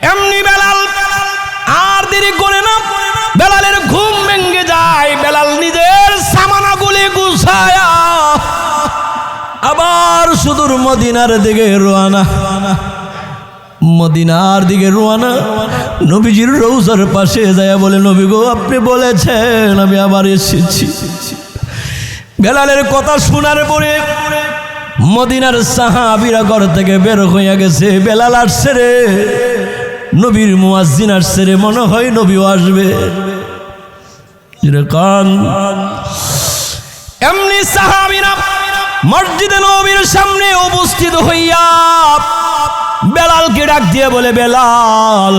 এমনি বেলাল আর দেরি করে না, বেলালের ঘুম ভেঙে যায়। বেলাল নিজের সামানাগুলি গুছায়া আবার সুদূর মদিনার দিকে রওনা। মদিনার দিকে রওনা, নবীজির রওজার পাশে যায় বলে, নবী গো আপনি বলেছেন আমি আবার এসেছি। বেলালের কথা শোনার পরে মদিনার সাহাবীরা ঘর থেকে বের হয়ে গেছে। বেলাল আসছে রে, নবীর মুয়াজ্জিন আসছে রে, মনে হয় নবীও আসবে। এমনি সাহাবীরা মসজিদে নবীর সামনে উপস্থিত হইয়া বেলালকে ডাক দিয়ে বলে, বেলাল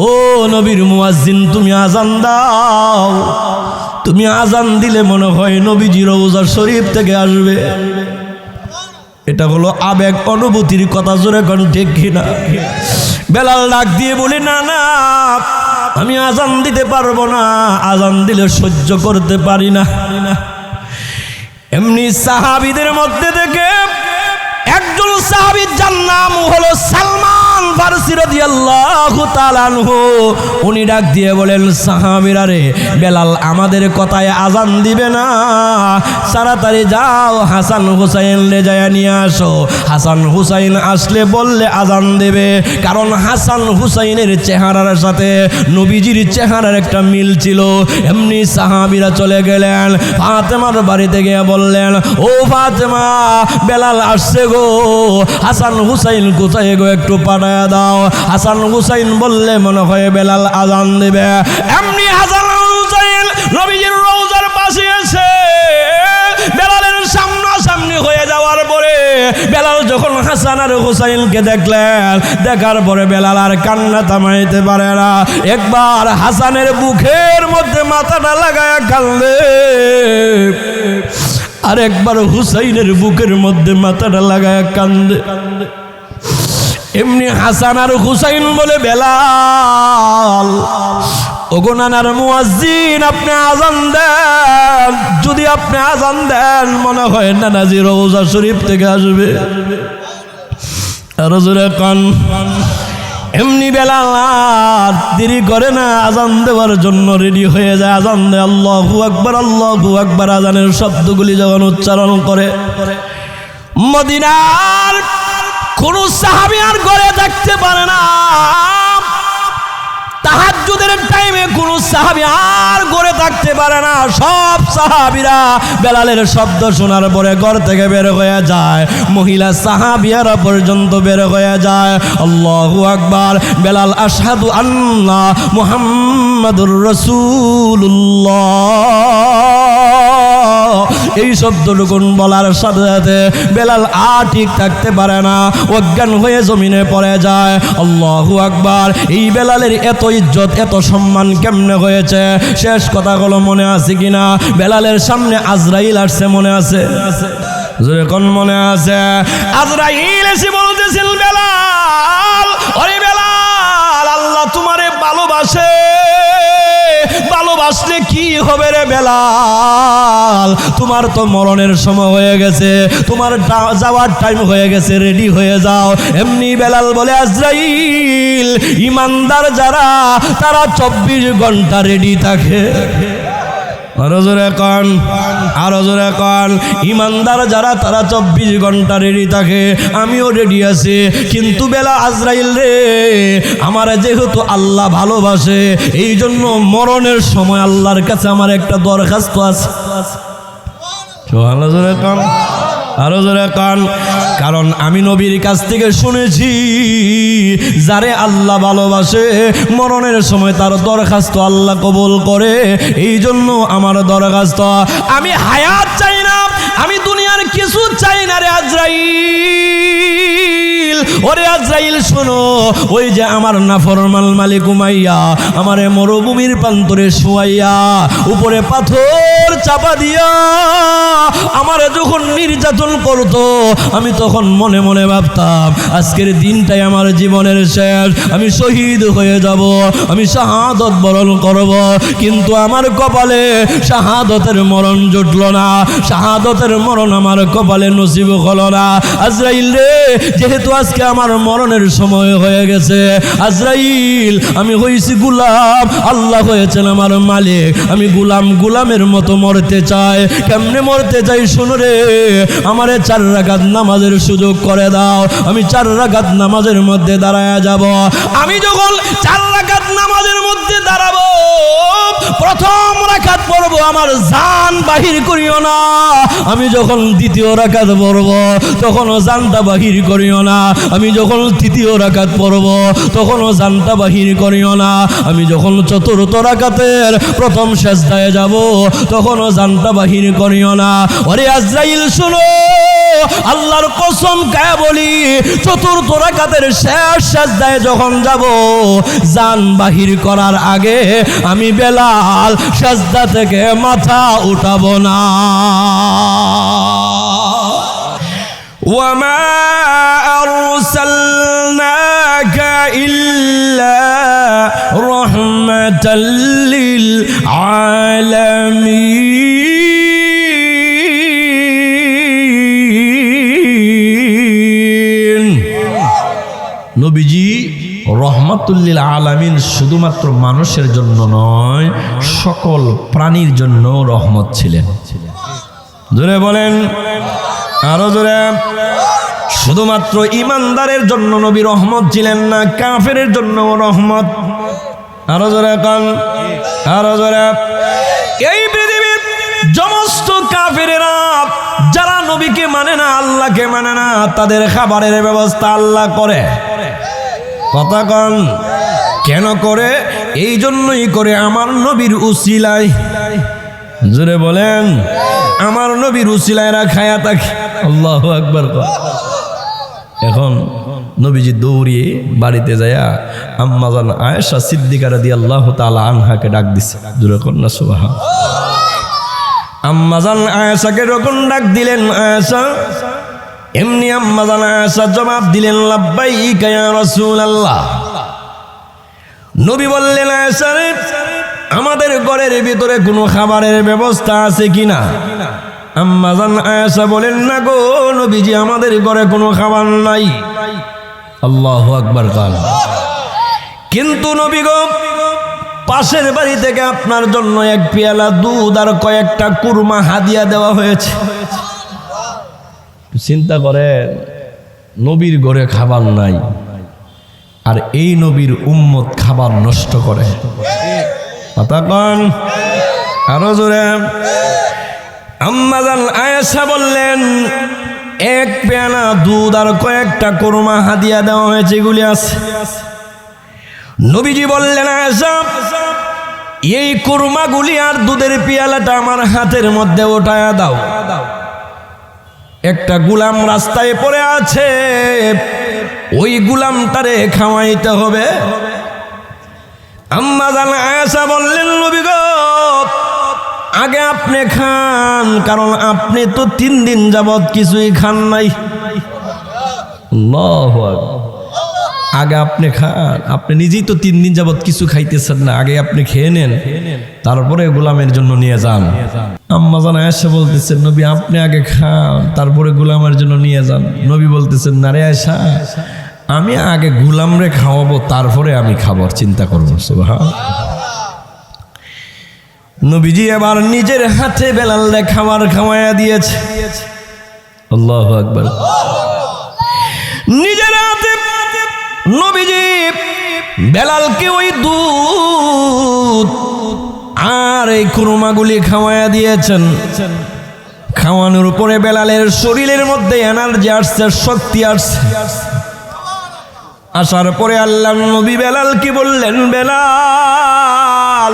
ও নবীর মুয়াজ্জিন তুমি আজান দাও। তুমি আজান দিলে মনে হয় নবীজি রওজা শরীফ থেকে আসবে। এটা হলো আবেগ অনুভূতির কথা, জোরে কোন ঠিক কিনা? বেলাল ডাক দিয়ে বলে, না না আমি আজান দিতে পারবো না, আজান দিলে সহ্য করতে পারি না। এমনি সাহাবীদের মধ্যে থেকে একজন সাহাবী যার নাম হলো সালমান ফারসি রাদিয়াল্লাহু তাআলা আনহু, উনি ডাক দিয়ে বলেন, সাহাবীরা রে, বেলাল আমাদের কথায় আজান দিবে না, তাড়াতাড়ি যাও হাসান হুসাইন লে যায় নিয়ে আসো। হাসান হুসাইন আসলে বললে আজান দেবে, কারণ হাসান হুসাইনের চেহারার সাথে নবীজির চেহারার একটা মিল ছিল। এমনি সাহাবীরা চলে গেলেন, ফাতেমার বাড়িতে গিয়ে বললেন, ও ফাতেমা বেলাল আসছে গো, হাসান হুসাইন কোথায় গো, একটু পাঠায় দাও। হাসান হুসাইন বললে মনে হয় বেলাল আজান দেবে। এমনি হাসান হুসাইন নবীজির রওজার পাশে এসে বেলালের সামনাসামনি হয়ে যাওয়ার পরে বেলাল যখন হাসান আর হুসাইনকে দেখলেন, দেখার পরে বেলাল আর কান্না থামাইতে পারে না। একবার হাসানের বুকের মধ্যে মাথাটা লাগায়া কান্দে, আর একবার হুসাইনের বুকের মধ্যে মাথাটা লাগায় কান্দে। এমনি হাসান আর হুসাইন বলে, বেলাল ওগো নানার মুয়াজ্জিন আপনি আজান দেন, যদি আপনি আজান দেন মনে হয় নানাজি রওজা শরীফ থেকে আসবে। আর জোরে কান। এমনি বেলাল আর দেরি করে না, আজান দেওয়ার জন্য রেডি হয়ে যায়। আজান দেয়, আল্লাহু আকবার আল্লাহু আকবার। আজানের শব্দগুলি যখন উচ্চারণ করে, মদিনার কোন সাহাবী আর ঘরে থাকতে পারে না। তাহাজ্জুদের টাইমে কোন সাহাবী আর ঘরে থাকতে পারে না। সব সাহাবীরা বেলালের শব্দ শোনার পরে ঘর থেকে বের হয়ে যায়। মহিলা সাহাবীরা পর্যন্ত বের হয়ে যায়। আল্লাহু আকবার। বেলাল আশহাদু আন্না মুহাম্মাদুর রাসূলুল্লাহ এই শব্দটুকু বলার সাথে সাথে বেলাল আর ঠিক থাকতে পারে না, অজ্ঞান হয়ে জমিনে পড়ে যায়। আল্লাহু আকবার। এই বেলালের এত ইজ্জত এত সম্মান কেমনে হয়েছে? শেষ কথাগুলো মনে আছে কিনা? বেলালের সামনে আজরাইল আসছে, মনে আছে? যখন মনে আছে, আজরাইল এসে বলতেছিল, বেলাল ওরে বেলাল আল্লাহ তোমারে ভালোবাসে, ভালোবাসলে কি হবে রে বেলাল? তোমার তো মরণের সময় হয়ে গেছে, তোমার যাওয়ার টাইম হয়ে গেছে, রেডি হয়ে যাও। এমনি বেলাল বলে, আজরাইল ইমানদার যারা তারা 24 ঘন্টা রেডি থাকে। আরো জোরে কন, আরো জোরে কন। ইমানদার যারা তারা 24 ঘন্টা রেডি থাকে। আমিও রেডি আছি, কিন্তু বেলা আজরাইল রে আমার যেহেতু আল্লাহ ভালোবাসে, এই জন্য মরণের সময় আল্লাহর কাছে আমার একটা দরখাস্ত আছে। আরো জোরে কন, আরো জোরে কন। কারণ আমি নবীর কাছ থেকে শুনেছি, যারে আল্লাহ ভালোবাসে মরণের সময় তার দরখাস্ত আল্লাহ কবুল করে। এই জন্য আমার দরখাস্ত, আমি হায়াত চাই না, আমি দুনিয়ার কিছু চাই না রে আজরাইল। ওরে আজরাইল শোনো, ওই যে আমার নাফরমান মালিক উমাইয়া আমারে মরুভূমির প্রান্তরে শুয়াইয়া উপরে পাথর চাপা দিয়া আমারে যখন নির্যাতন করতো, আমি তখন মনে মনে ভাবতাম আজকের দিনটাই আমার জীবনের শেষ, আমি শহীদ হয়ে যাব, আমি শাহাদত বরণ করব। কিন্তু আমার কপালে শাহাদতের মরণ জুটল না, শাহাদতের মরণ আমার কপালে নসিব হলো না। আজরাইল রে, যেহেতু আজকে আজকে আমার মরণের সময় হয়ে গেছে। আজরাইল, আমি হইছি গোলাম, আল্লাহ হয়েছেন আমার মালিক। আমি গোলামের মতো মরতে চাই। কেমনে মরতে চাই শুনো রে, আমারে 4 রাকাত নামাজের সুযোগ করে দাও। আমি 4 রাকাত নামাজের মধ্যে দাঁড়ায়া যাব। আমি যখন 4 রাকাত নামাজের মধ্যে দাঁড়াবো, প্রথম রাকাত পড়বো, আমার জান বাহির করিও না। আমি যখন দ্বিতীয় রাকাত পড়বো, তখনও জানটা বাহির করিও না। আমি যখন তৃতীয় রাকাত পড়বো, তখনও জানটা বাহির করিও না। আমি যখন চতুর্থ রাকাতের প্রথম সেজদায় যাব, তখনও জানটা বাহির করিও না। ওরে আজরাইল শুনো, আল্লাহর কসম খায়া বলি, চতুর্থ রাকাতের শেষ সেজদায় যখন যাব, জান বাহির করার আগে আমি বেলাল সেজদা থেকে মাথা উঠাবো না। ওয়ামা আরসালনাকা ইল্লা রাহমাতাল লিল আলামিন। নবীজি রহমাতুল্লিল আলামিন শুধুমাত্র মানুষের জন্য নয়, সকল প্রাণীর জন্য রহমত ছিলেন। জোরে বলেন, আরো জোরে। শুধুমাত্র ইমানদারের জন্য নবী রহমত ছিলেন না, কাফেরের জন্য রহমত। আরো জোরে কান, আরো জোরে। এই পৃথিবীর সমস্ত কাফেরেরা যারা নবীকে মানে না, আল্লাহকে মানে না, তাদের খাবারের ব্যবস্থা আল্লাহ করে। কথা কন, কেন করে? এই জন্যই করে আমার নবীর উসিলায়। জোরে বলেন, আমার নবীর উসিলায় খায়া থাকে। আল্লাহু আকবার। এখন নবীজি দৌড়িয়ে বাড়িতে যায়া আম্মাজান আয়েশা সিদ্দিকা রাদিয়াল্লাহু তাআলা আনহাকে ডাক দিছে। জোরে কন না সুবহান। আম্মাজান আয়েশাকে যখন ডাক দিলেন, আয়েশা, এমনি আম্মাজান আয়েশা জবাব দিলেন, লাব্বাইকা ইয়া রাসূলুল্লাহ। নবী বললেন, আয়েশা, আমাদের ঘরের ভিতরে কোনো খাবারের ব্যবস্থা আছে কিনা? আম্মাজান আয়েশা বলেন, না গো নবীজি, আমাদের ঘরে কোনো খাবার নাই। আল্লাহু আকবার। কিন্তু নবী গো, পাশের বাড়ি থেকে আপনার জন্য 1 পেয়ালা দুধ আর কয়েকটা কুরমা হাদিয়া দেওয়া হয়েছে। চিন্তা করেন, নবীর ঘরে খাবার নাই, আর এই নবীর উম্মত খাবার নষ্ট করে। কথা কন, আরো জোরে। আম্মাজান আয়েশা বললেন, 1 পেয়ালা দুধ আর কয়েকটা কুরমা হাদিয়া দেওয়া হয়েছে, এগুলি আছে। নবীজি বললেন, আয়েশা, এই কুরমাগুলি আর দুধের পেয়ালাটা আমার হাতের মধ্যে উঠায়া দাও। একটা গোলাম রাস্তায় পড়ে আছে, ওই গোলামটারে খাওয়াইতে হবে। আম্মাজান আয়েশা বললেন, নবী গো, আগে আপনি খান, কারণ আপনি তো 3 দিন যাবত কিছুই খান নাই। আল্লাহু আকবার। আগে আপনি খান, আপনি নিজেই তো 3 দিন যাবত কিছু খাইতেছেন না, আগে আপনি খেয়ে নেন, তারপরে গোলামের জন্য নিয়ে যান। আম্মাজান আয়েশা বলতেছেন, নবী আপনি আগে খান, তারপরে গোলামের জন্য নিয়ে যান। নবী বলতেছেন, না রে আয়েশা, আমি আগে গোলামরে খাওয়াবো, তারপরে আমি খাবার চিন্তা করবো। সুবহানাল্লাহ। নবীজি এবার নিজের হাতে বেলালে খাবার খাওয়াইয়া দিয়েছে। আল্লাহু আকবার। নিজের হাতে নবীজি বেলালকে ওই দুধ আর এই কুরমাগুলি খাওয়াইয়া দিয়েছেন। খাওয়ানোর পরে বেলালের শরীরের মধ্যে এনার্জি আসছে, শক্তি আসছে। আসার পরে আল্লাহর নবী বেলালকে বললেন, বেলাল,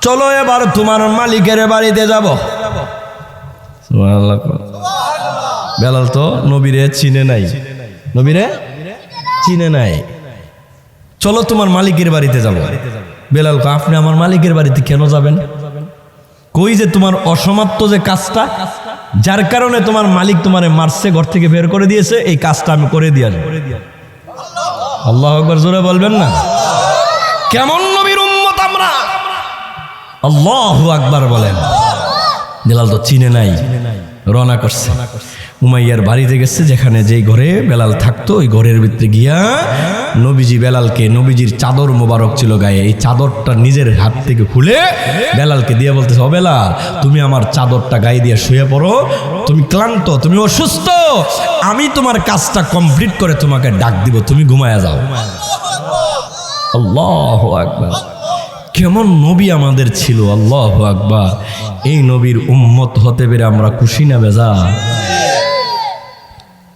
চলো এবার তোমার মালিকের বাড়িতে যাব। সুবহানাল্লাহ। বেলাল তো নবীরে চিনে নাই, নবীরে চিনে নাই। চলো তোমার মালিকের বাড়িতে যাব। বেলাল, আপনি আমার মালিকের বাড়িতে কেন যাবেন? কই যে তোমার অসমাপ্ত যে কাজটা, যার কারণে তোমার মালিক তোমারে মারছে, ঘর থেকে বের করে দিয়েছে, এই কাজটা আমি করে দিয়ে আসবো। আল্লাহু আকবার। জোরে বলবেন না? কেমন নবীর উম্মত আমরা! আল্লাহু আকবার বলেন। বেলাল তো চিনে নাই, রওনা করছে। উমাইয়ার বাড়িতে গেছে, যেখানে যেই ঘরে বেলাল থাকতো ওই ঘরের ভিতরে গিয়া নবীজি বেলালকে, নবীজির চাদর মোবারক ছিল গায়ে, এই চাদরটা নিজের হাত থেকে খুলে বেলালকে দিয়ে বলতেছে, ও বেলাল, তুমি আমার চাদরটা গায়ে দিয়ে শুয়ে পড়ো, তুমি ক্লান্ত, তুমি অসুস্থ, আমি তোমার কাজটা কমপ্লিট করে তোমাকে ডাক দিব, তুমি ঘুমায়া যাও। আল্লাহু আকবার। কেমন নবী আমাদের ছিল, আল্লাহু আকবার। এই নবীর উম্মত হতে পেরে আমরা খুশি না বেজার?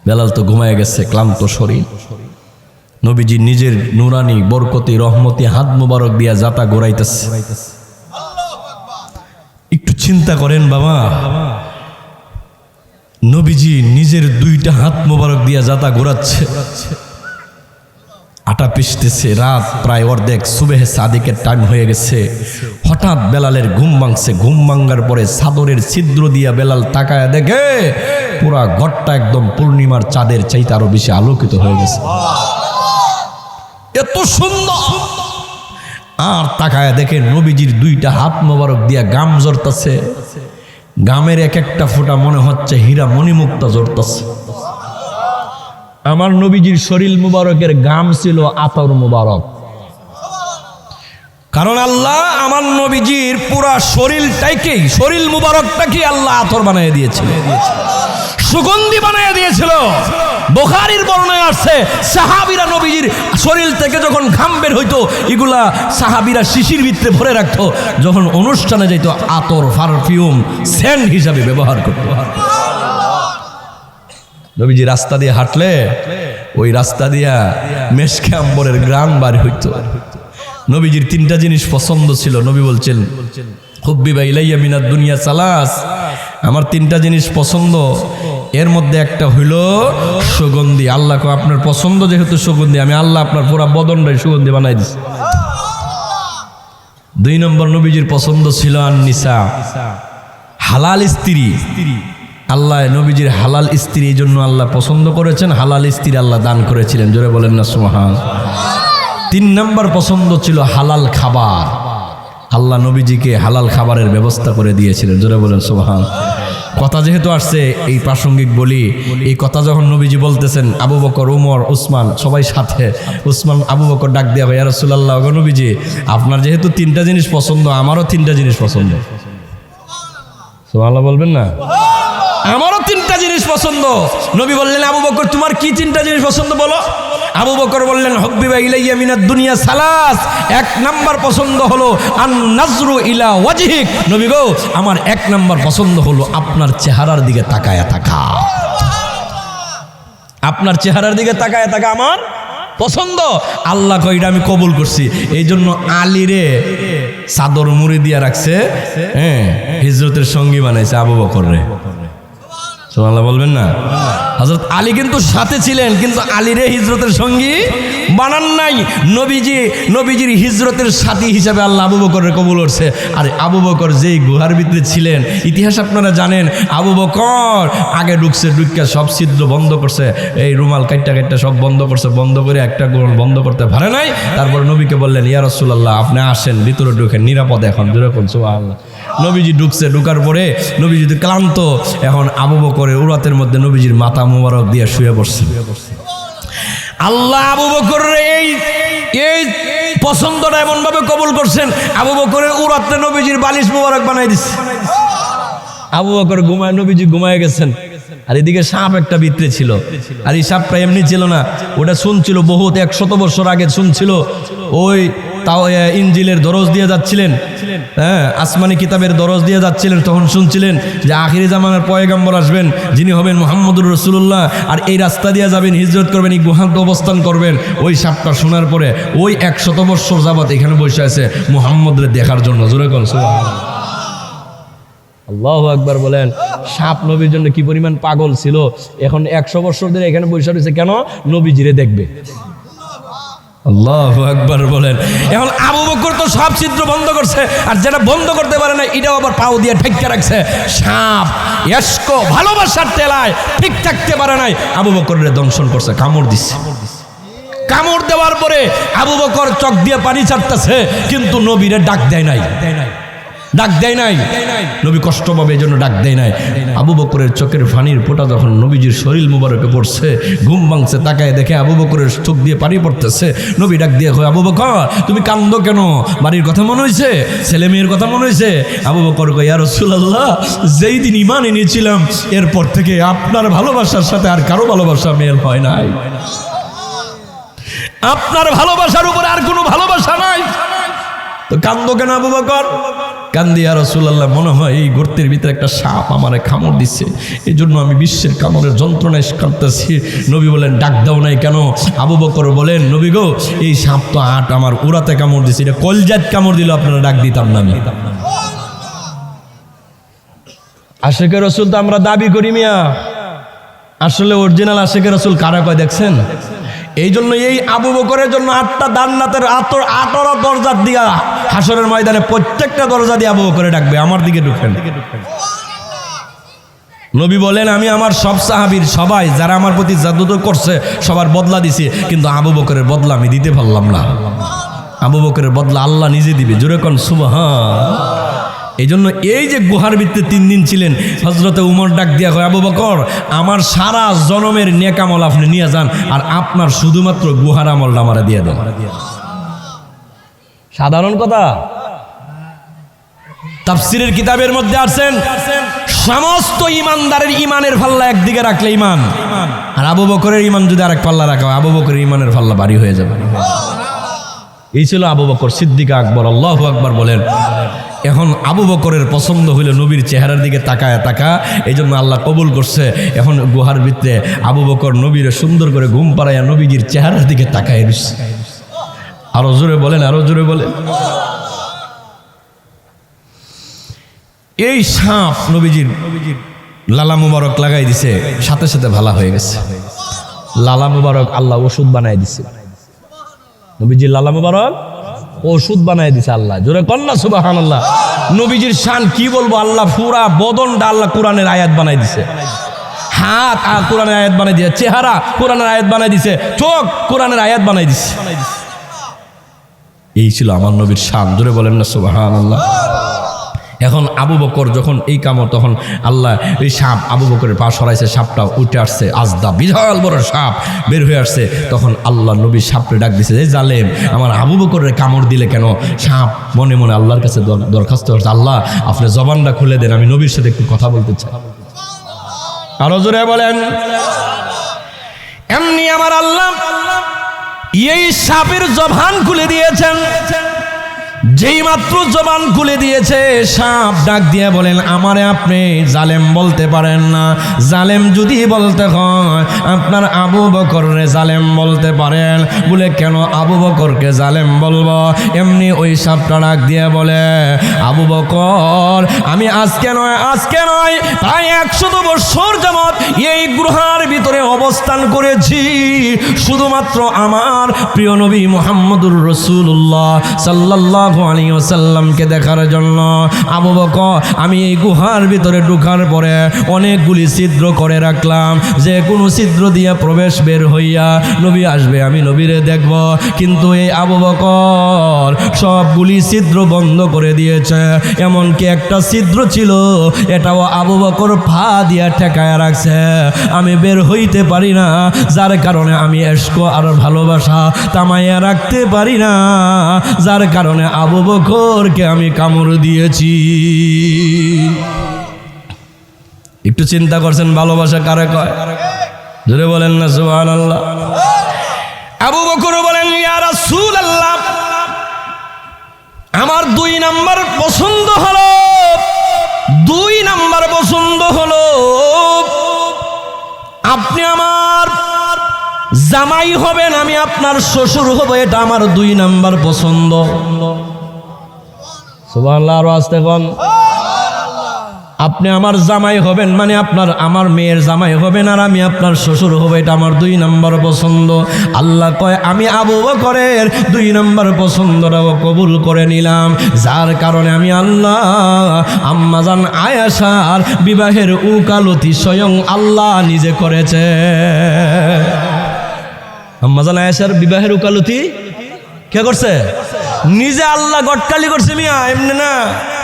বেলাল তো ঘুমায় গেছে, ক্লান্ত শরীর। নবীজি নিজের নুরানি বরকতি রহমতি হাত মুবারক দিয়া জাতা ঘোরাইতেছে। একটু চিন্তা করেন বাবা, নবীজি নিজের দুইটা হাত মুবারক দিয়া জাতা ঘোরাচ্ছে, আটা পিষতেছে, রাত প্রায় অর্ধেক, সুবেহে সাদিকের টাইম হয়ে গেছে। হঠাৎ বেলালের ঘুম ভাঙছে। ঘুম ভাঙার পরে চাদরের ছিদ্র দিয়া বেলাল তাকায় দেখে পুরা ঘরটা একদম পূর্ণিমার চাঁদের চাইতে আরো বেশি আলোকিত হয়ে গেছে, এত সুন্দর। আর তাকায় দেখে নবীজির দুইটা হাত মোবারক দিয়া গাম জড়তাছে, গামের এক একটা ফোঁটা মনে হচ্ছে হীরা মণিমুক্তা জড়তাছে। আমার নবীজির শরীর মুবারকের গাম ছিল আতর মুবারক, কারণ আল্লাহ আমার নবীজির পুরা শরীরটাকেই, শরীর মুবারকটাকে আল্লাহ আতর বানিয়ে দিয়েছিল, সুগন্ধি বানিয়ে দিয়েছিল। বুখারীর বর্ণনায় আসছে, সাহাবীরা নবীজির শরীর থেকে যখন ঘাম বের হইতো, এগুলা সাহাবীরা শিশির ভিতরে ভরে রাখতো, যখন অনুষ্ঠানে যেত আতর, পারফিউম, সেন্ট হিসাবে ব্যবহার করত। নবীজি রাস্তা দিয়ে হাঁটলে ওই রাস্তা দিয়া মেশকে আম্বরের গ্রাম বার হইতো। নবীজির তিনটা জিনিস পছন্দ ছিল। নবী বলছেন, হুব্বিবা ইলাইয়া মিনাদ দুনিয়া সালাস, আমার তিনটা জিনিস পছন্দ, এর মধ্যে একটা হইল সুগন্ধি। আল্লাহ কো আপনার পছন্দ যেহেতু সুগন্ধি, আমি আল্লাহ আপনার পুরা বদনটাই সুগন্ধি বানাই দিছি। 2 নম্বর নবীজির পছন্দ ছিল আন-নিসা, হালাল স্ত্রী। আল্লাহ নবীজির হালাল স্ত্রী এই জন্য আল্লাহ পছন্দ করেছেন, হালাল স্ত্রী আল্লাহ দান করেছিলেন, জোরে বলেন না সুবহানাল্লাহ। 3 নম্বর পছন্দ ছিল হালাল খাবার, আল্লাহ নবীজিকে হালাল খাবারের ব্যবস্থা করে দিয়েছিলেন, জোরে বলেন সুবহানাল্লাহ। কথা যেহেতু আসছে এই প্রাসঙ্গিক বলি, এই কথা যখন নবীজি বলতেছেন, আবু বকর, উমর, উসমান সবাই সাথে। উসমান আবু বকর ডাক দিয়া, ইয়া রাসূলুল্লাহ, গো নবীজি, আপনার যেহেতু 3টা জিনিস পছন্দ, আমারও 3টা জিনিস পছন্দ। সুবহানাল্লাহ বলবেন না? আমারও 3টা জিনিস পছন্দ। নবী বললেন, আবু বকর তোমার কি 3টা জিনিস পছন্দ বলো? আবু বকর বললেন, হুব্বিবা ইলাইয়া মিনাদ দুনিয়া সালাস, 1 নাম্বার পছন্দ হলো আন নাজরু ইলা ওয়াজহিক। নবী গো, আমার 1 নাম্বার পছন্দ হলো আপনার চেহারার দিকে তাকায়া থাকা, আপনার চেহারার দিকে তাকায়া থাকা আমার পছন্দ। আল্লাহ কইটা আমি কবুল করছি। এই জন্য আলীরে চাদর মুড়ি দিয়া রাখছে, হ্যাঁ, হিজরতের সঙ্গী বানাইছে আবু বকর রে। সুবহানাল্লাহ বলবেন না? হযরত আলী কিন্তু সাথে ছিলেন, কিন্তু আলীরে হিজরতের সঙ্গী বানান নাই। নবীজির হিজরতের সাথী হিসাবে আল্লাহ আবু বকরের কবুল করছে। আর আবু বকর যেই গুহার ভিতরে ছিলেন, ইতিহাস আপনারা জানেন, আবু বকর আগে ঢুকছে, ঢুকে সব ছিদ্র বন্ধ করছে, এই রুমাল কাইটা সব বন্ধ করছে, বন্ধ করে একটা গোল বন্ধ করতে পারে নাই। তারপর নবীকে বললেন, ইয়া রাসূলুল্লাহ, আপনি আসেন, ভিতরে ঢুকেন, নিরাপদ এখন, যেরকম সুবহানাল্লাহ। নবীজি ঢুকছে, ঢুকার পরে নবীজি ক্লান্ত, এখন আবু বকরের উরাতের মধ্যে নবীজির মাথা মোবারক দিয়ে শুয়ে পড়ছে। আল্লাহ আবু বকরের এই পছন্দটা এমন ভাবে কবুল করছেন, আবু বকরের উরাতে নবীজির বালিশ মোবারক বানাই দিচ্ছে। আবু বকর ঘুমায়, নবীজি ঘুমায় গেছেন। আর এদিকে সাপ একটা ভিতরে ছিল, আর এই সাপটা এমনি ছিল না, ওটা শুনছিল বহুত 100 বছর আগে শুনছিল। ওই তাও ইনজিলের দরজ দিয়ে যাচ্ছিলেন, হ্যাঁ, আসমানি কিতাবের দরজ দিয়ে যাচ্ছিলেন, তখন শুনছিলেন যে আখিরি জামানার পয়গম্বর আসবেন, যিনি হবেন মুহাম্মদুর রাসূলুল্লাহ, আর এই রাস্তা দিয়ে যাবেন, হিজরত করবেন, এই গুহাতে অবস্থান করবেন। ওই সাপটা শোনার পরে ওই 100 বছর যাবত এখানে বসে আছে মুহাম্মদরে দেখার জন্য, জোরে কোন সুবহানাল্লাহ, আল্লাহু আকবার বলেন। সাপ নবীর জন্য কি পরিমাণ পাগল ছিল, এখন 100 বছর ধরে এখানে বসে রয়েছে, কেন? নবীজিরে দেখবে। আল্লাহু আকবার বলেন। এখন আবু বকর তো সব ছিদ্র বন্ধ করছে, আর যেটা বন্ধ করতে পারে না এটাও আবার পাও দিয়ে ঢেকে রাখছে। সাপ ইশক ভালোবাসার তেলায় ঠিক থাকতে পারে নাই, আবু বকরের দংশন করছে, কামড় দিচ্ছে। কামড় দেওয়ার পরে আবু বকর চোখ দিয়ে পানি ছাড়তেছে, কিন্তু নবীরে ডাক দেয় নাই। ডাক দেয় নাই, নবী কষ্ট পাবে এই জন্য ডাক দেয় নাই। আবু বকরের চোখের পানির ফোঁটা যখন নবীজির শরীর মুবারকে পড়ছে, ঘুম ভাঙছে, তাকায় দেখে আবু বকরের চোখ দিয়ে পানি পড়তেছে। নবী ডাক দিয়ে কয়, আবু বকর তুমি কান্দো কেন? বাড়ির কথা মনে হয়েছে? ছেলে মেয়ের কথা মনে হয়েছে? আবু বকর কয়, ইয়া রাসূলুল্লাহ, যেই দিন ঈমান এনেছিলাম এরপর থেকে আপনার ভালোবাসার সাথে আর কারো ভালোবাসা মেল হয় নাই। আপনার ভালোবাসার উপরে আর কোনো ভালোবাসা নাই। তো কান্দো কেন আবু বকর? কান্দি, ইয়া রাসূলুল্লাহ, মনে হয় এই গর্তের ভিতরে একটা সাপ আমারে কামড় দিচ্ছে, এই জন্য আমি বিশ্বের কামড়ের যন্ত্রণায় কাঁদতেছি। নবী বলেন, ডাক দাও নাই কেন? আবু বকর বলেন, নবী গো, এই সাপ তো আমার উড়াতে কামড় দিচ্ছে, এটা কলজাত কামড় দিল, আপনারা ডাক দিতাম না আমি। আশিকে রাসূল তো আমরা দাবি করি মিয়া, আসলে অরিজিনাল আশিকে রাসূল কারা কয় দেখছেন? এই জন্য এই আবু বকরের জন্য 8টা জান্নাতের 18 দরজা দিয়া হাসরের ময়দানে প্রত্যেকটা দরজা দিয়ে আবু বকরে ডাকবে, আমার দিকে ঢুকেন। নবী বলেন, আমি আমার সব সাহাবীর সবাই যারা আমার প্রতি জাদু করছে সবার বদলা দিছি, কিন্তু আবু বকরের বদলা আমি দিতে পারলাম না। আবু বকরের বদলা আল্লাহ নিজে দিবে। জোরে কোন সুবহান। এই জন্য এই যে গুহার ভিতরে 3 দিন ছিলেন, হযরতে উমর ডাক দিয়া কয়, আবু বকর আমার সারা জনমের নেক আমল আপনি নিয়ে যান, আর আপনার শুধুমাত্র গুহার আমলটা আমারে দিয়ে দেন। সাধারণ কথা। তাফসীরের কিতাবের মধ্যে আছেন, সমস্ত ইমানদারের ইমানের পাল্লা একদিকে রাখলে ইমান, আর আবু বকরের ইমান যদি আরেক পাল্লা রাখা হয়, আবু বকরের ইমানের পাল্লা ভারী হয়ে যাবে। এই ছিল আবু বকর সিদ্দিক আকবর। আল্লাহু আকবার বলেন। এখন আবু বকরের পছন্দ হইল নবীর চেহারার দিকে তাকায় তাকা, এই জন্য আল্লাহ কবুল করছে। এখন গুহার ভিতরে আবু বকর নবীর সুন্দর করে ঘুম পাড়াইয়া নবীজির চেহারার দিকে তাকায় রয়েছে। আরো জোরে বলেন, আরো জোরে বলেন। এই সাপ নবীজির লালা মুবারক লাগাই দিছে, সাথে সাথে ভালো হয়ে গেছে। লালা মুবারক আল্লাহ ওষুধ বানাই দিছে। নবীজির লালা মুবারক ওষুধ বানাই দিছে আল্লাহ। জোরে কন্যা সুবহানাল্লাহ। নবীজির শান কি বলবো, আল্লাহ পুরা বদনটা আল্লাহ কোরআনের আয়াত বানাই দিছে। হাত কোরআনের আয়াত বানাই দিছে, চেহারা কোরআনের আয়াত বানাই দিছে, চোখ কোরআনের আয়াত বানাই দিছে। এই ছিল আমার নবীর শান। জোরে বলেন না সুবহানাল্লাহ। এখন আবু বকর যখন এই কামড়, তখন আল্লাহ এই সাপ আবু বকরের পা সরাইছে, সাপটা উঠে আসছে, আজদা বিশাল বড় সাপ বের হয়ে আসছে। তখন আল্লাহ নবী সাপরে ডাক দিছে, যে জালেম, আমার আবু বকরের কামড় দিলে কেন? সাপ মনে মনে আল্লাহর কাছে দরখাস্ত করছে, আল্লাহ আপনি জবানটা খুলে দেন, আমি নবীর সাথে একটু কথা বলতে চাই। আরো জোরে বলেন। এমনি আমার আল্লাহ এই সাপের জবান খুলে দিয়েছেন। যেই মাত্র জবান খুলে দিয়েছে, সাপ ডাক দিয়ে বলেন, আমারে আপনি জালেম বলতে পারেন না। জালেম যদি বলতে হয় আপনার আবু বকরকে জালেম বলতে পারেন। বলে, কেন আবু বকরকে জালেম বলবো? এমনি ওই সাপটা ডাক দিয়ে বলে, আবু বকর আমি আজকে নয় প্রায় 100 বছর যাবত এই গুহার ভিতরে অবস্থান করেছি, শুধুমাত্র আমার প্রিয় নবী মুহাম্মদুর রাসূলুল্লাহ সাল্লাল্লাহু আলাইহি ওয়াসাল্লামকে দেখার জন্য। আবু বকর আমি এই গুহার ভিতরে ঢোকার পরে অনেকগুলি ছিদ্র করে রাখলাম, যে কোনো ছিদ্র দিয়ে প্রবেশ বের হইয়া নবী আসবে, আমি নবীরে দেখব। কিন্তু এই আবু বকর সবগুলি ছিদ্র বন্ধ করে দিয়েছে। এমনকি একটা ছিদ্র ছিল, এটাও আবু বকর পা দিয়া ঠেকায় রাখছে, আমি বের হইতে পারি না। যার কারণে আমি ইশক আর ভালোবাসা তামাইয়া রাখতে পারি না, যার কারণে আবু বকরকে আমি কামড় দিয়েছি। একটু চিন্তা করছেন ভালোবাসা কারে কয়? জোরে বলেন না সুবহানাল্লাহ। আবু বকর বলেন, ইয়া রাসূলুল্লাহ আমার 2 নাম্বার পছন্দ হলো, 2 নাম্বার পছন্দ হলো আপনি আমার জামাই হবেন, আমি আপনার শ্বশুর হব, এটা আমার 2 নাম্বার পছন্দ। সুবহানাল্লাহ। আরো আস্তে কোন। আপনি আমার জামাই হবেন মানে আমার মেয়ের জামাই হবেন, আর আমি আপনার শ্বশুর হব, এটা আমার 2 নাম্বার পছন্দ। আল্লাহ কয়, আমি আবু বকরের 2 নাম্বার পছন্দটাও কবুল করে নিলাম, যার কারণে আমি আল্লাহ আম্মাজান আয়েশার বিবাহের উকালতি স্বয়ং আল্লাহ নিজে করেছে। আম্মাজান আয়েশার বিবাহের উকালতি কে করছে? নিজে আল্লাহ গটকালি করছে মিয়া, এমনি না।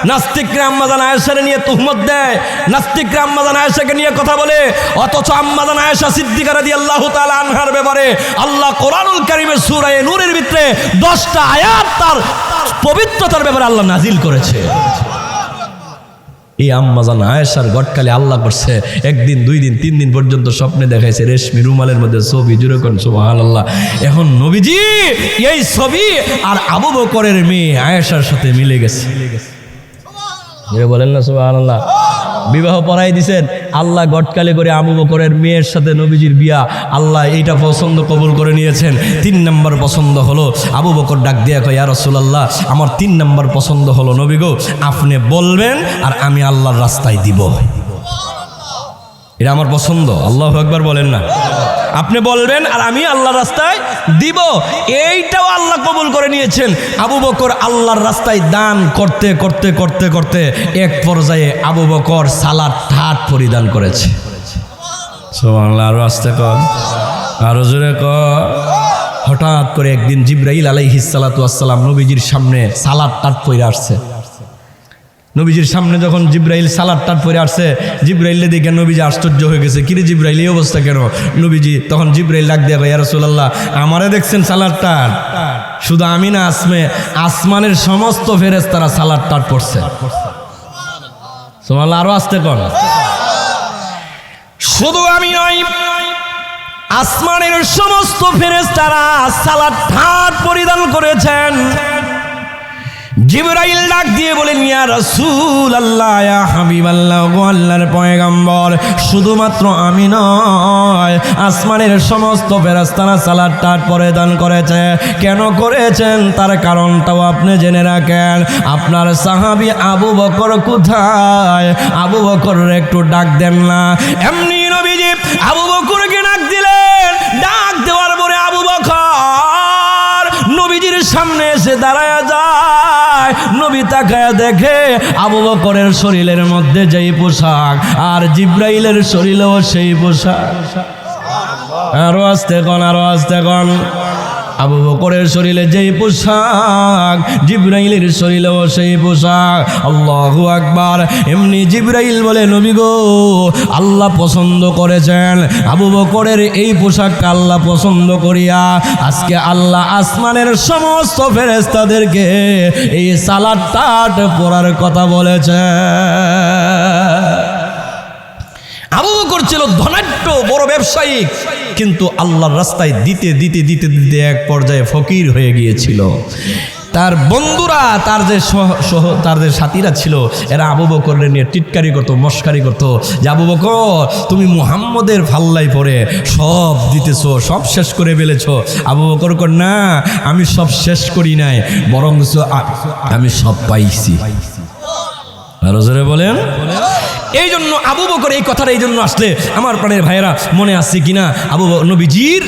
নাস্তিকরা আম্মাজান আয়েশারে নিয়ে তুহমত দেয়, নাস্তিকরা আম্মাজান আয়েশাকে নিয়ে কথা বলে, অথচ আম্মাজান আয়েশা সিদ্দিকা রাদিয়াল্লাহু তাআলা আনহার ব্যাপারে আল্লাহ কোরআনুল কারীমের সূরা নূরের ভিতরে 10টা আয়াত তার পবিত্রতার ব্যাপারে আল্লাহ নাজিল করেছে। এই আম্মাজান আয়েশার গটকালে আল্লাহ করছে একদিন, 2 দিন, 3 দিন পর্যন্ত স্বপ্নে দেখাইছে রেশমি রুমালের মধ্যে ছবি, জুড়ে কোন সুবহানাল্লাহ। এখন নবীজি এই ছবি আর আবু বকরের মেয়ে আয়েশার সাথে মিলে গেছে। বলেন না সুবহানাল্লাহ। বিবাহ পড়াই দিছেন আল্লাহ, গটকালে করে আবু বকরের মেয়ের সাথে নবীজির বিয়া। আল্লাহ এইটা পছন্দ কবুল করে নিয়েছেন। 3 নম্বর পছন্দ হলো, আবু বকর ডাক দিয়া কয়, ইয়া রাসূলুল্লাহ, আমার 3 নম্বর পছন্দ হলো নবী গো, আপনি বলবেন আর আমি আল্লাহর রাস্তায় দিব। এটা আমার পছন্দ। আল্লাহু আকবার বলেন না। আপনি বলবেন আর আমি আল্লাহর রাস্তায় দিব। এইটাও আল্লাহ কবুল করে নিয়েছেন। আবু বকর আল্লাহর রাস্তায় দান করতে করতে করতে করতে এক পর্যায়ে আবু বকর সালাত ঠাট পরিধান করেছে। সুবহানাল্লাহ। আরো আস্তে কর, আরো জোরে কর। হঠাৎ করে একদিন জিবরাইল আলাইহিস সালাতু ওয়াস সালাম নবীজির সামনে সালাত ঠাট পরে আসছে। নবীজির সামনে যখন জিবরাইল সালাত টাট পরে আসছে, জিবরাইলে দেখে নবীজি আশ্চর্য হয়ে গেছে, কিরে জিবরাইল এই অবস্থা কেন? নবীজি তখন জিবরাইল ডাক দিয়ে কয়, ইয়া রাসূলুল্লাহ, আমারে দেখছেন সালাত টাট? শুধু আমি না, আসমানের সমস্ত ফেরেশতারা সালাত টাট পড়ছে। সুবহানাল্লাহ। আরো আস্তে কর। শুধু আমি নই, আসমানের সমস্ত ফেরেশতারা সালাত ঠাট পরিধান করেছেন। জিবরাইল ডাক দিয়ে বলেন, ইয়া রাসূলুল্লাহ, ইয়া হাবিবাল্লাহ, গো আল্লাহর পয়গম্বর, শুধুমাত্র আমি নয়, আসমানের সমস্ত ফেরেশতারা সালাত ঠাট পরিধান করেছে। কেন করেছেন তার কারণটাও আপনি জেনে রাখেন। আপনার সাহাবী আবু বকর কোথায়? আবু বকরের একটু ডাক দেন না। এমনি নবীজি আবু বকরকে ডাক দিলেন। ডাক দেওয়ার পরে আবু বকর নবীজির সামনে এসে দাঁড়ায় যায়। নবী তাকায়া দেখে আবু বকরের শরীরের মধ্যে যেই পোশাক আর জিবরাইলের শরীরেও সেই পোশাক। আরো আস্তে কন, আরো আস্তে কন। আবু বকরের শরীরে যেই পোশাক, জিবরাইলের শরীরেও সেই পোশাক। আল্লাহু আকবার। এমনি জিবরাইল বলে, নবী গো, আল্লাহ পছন্দ করেছেন আবু বকরের এই পোশাকটা। আল্লাহ পছন্দ করিয়া আজকে আল্লাহ আসমানের সমস্ত ফেরেশতাদেরকে এই সালাত টাট পড়ার কথা বলেছে। আবু বকর ছিল ধনাঢ্য বড় ব্যবসায়ী, কিন্তু আল্লাহর রাস্তায় দিতে দিতে দিতে দিতে এক পর্যায়ে ফকির হয়ে গিয়েছিল। তার বন্ধুরা, তার যে সাথীরা ছিল, এরা আবু বকরের নিয়ে টিটকারি করতো, মস্কারি করতো যে, আবু বকর তুমি মুহাম্মদের ফাল্লাই পড়ে সব দিতেছো, সব শেষ করে ফেলেছ। আবু বকর কর, না, আমি সব শেষ করি নাই, বরং আমি সব পাইছি। আরো জোরে বলেন। এই জন্য আবু বকর এই কথাটা এই জন্য আসলে আমার প্রাণের ভাইয়েরা মনে আছে কিনা, আবু নবীজির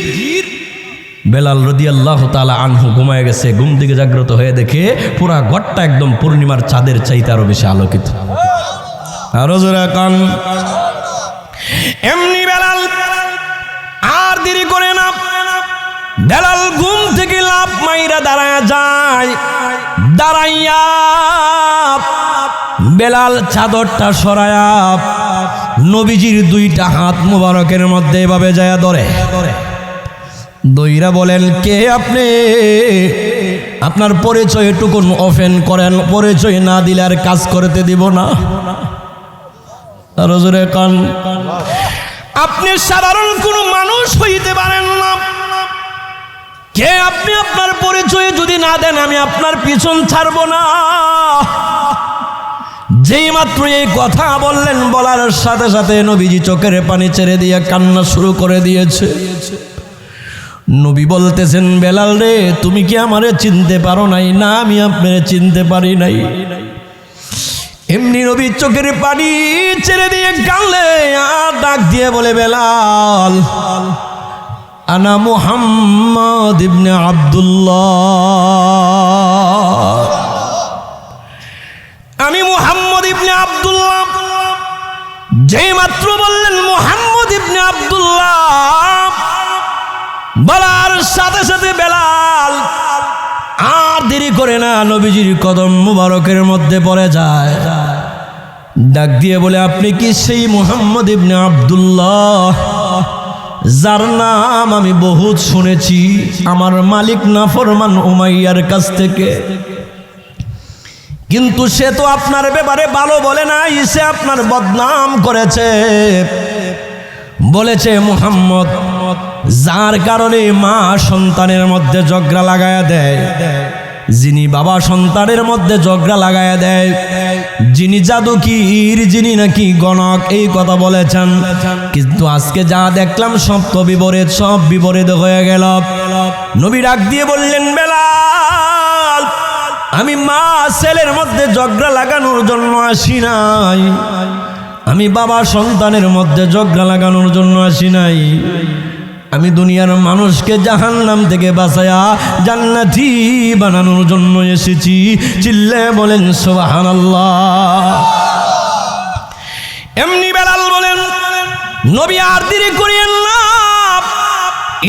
বেলাল রাদিয়াল্লাহু তাআলা আনহু ঘুমায় গেছে, ঘুম থেকে জাগ্রত হয়ে দেখে পুরা ঘরটা একদম পূর্ণিমার চাঁদের চাইতে আরো বেশি আলোকিত। আরো জোরে কান। এমনি বেলাল আর দেরি করে না, বেলাল ঘুম থেকে লাফ মাইরা দাঁড়ায় যায়। দাঁড়াইয়া বেলাল চাদরটা সরায়া নবীজির 2টা হাত মুবারকের মধ্যে এভাবে যায় ধরে। দইরা বলেন, কে আপনি? আপনার পরিচয় টুকুন ওপেন করেন, পরিচয় না দিলে আর কাজ করতে দিব না। আরো জোরে কান। আপনি সাধারণ কোনো মানুষ হইতে পারেন না। কে আপনি? আপনার পরিচয় যদি না দেন আমি আপনার পিছন ছাড়ব না। যেই মাত্র এই কথা বললেন, বলার সাথে সাথে নবীজি চোখের পানি ছেড়ে দিয়ে কান্না শুরু করে দিয়েছে। নবী বলতেছেন, বেলাল রে, তুমি কি আমারে চিনতে পারো নাই? না, আমি আপনারে চিনতে পারি নাই। এমনি নবী চোখের পানি ছেড়ে দিয়ে কাঁদলে আর ডাক দিয়ে বলে, বেলাল, আনা মুহাম্মদ ইবনে আব্দুল্লাহ, আমি মুহাম্মদ ইবনে আব্দুল্লাহ। যেই মাত্র বললেন মুহাম্মদ ইবনে আব্দুল্লাহ, বলার সাথে সাথে বেলাল আর দেরি দেরি করে না নবীজির কদম মুবারকের মধ্যে পড়ে যায়। ডাক দিয়ে বলে, আপনি কি সেই মুহাম্মদ ইবনে আব্দুল্লাহ যার নাম আমি বহুত শুনেছি আমার মালিক নাফরমান উমাইয়ার কাছ থেকে? কিন্তু সে তো আপনার ব্যাপারে ভালো বলে নাই, সে আপনার বদনাম করেছে। বলেছে মুহাম্মদ যার কারণে মা সন্তানের মধ্যে ঝগড়া লাগায়া দেয়, যিনি বাবা সন্তানের মধ্যে ঝগড়া লাগায়া দেয়, যিনি জাদুকির, যিনি নাকি গণক, এই কথা বলেছেন। কিন্তু আজকে যা দেখলাম সব তো বিপরীত, সব বিপরীত হয়ে গেল। নবী ডাক দিয়ে বললেন, বেলাল, আমি মা ছেলের মধ্যে ঝগড়া লাগানোর জন্য আসি নাই, আমি বাবা সন্তানের মধ্যে ঝগড়া লাগানোর জন্য আসি নাই, আমি দুনিয়ার মানুষকে জাহান্নাম থেকে বাঁচায়া জান্নাতি বানানোর জন্য এসেছি। চিল্লে বলেন সুবহানাল্লাহ। এমনি বেলাল বলেন, নবী আর দেরি করিয়েন না,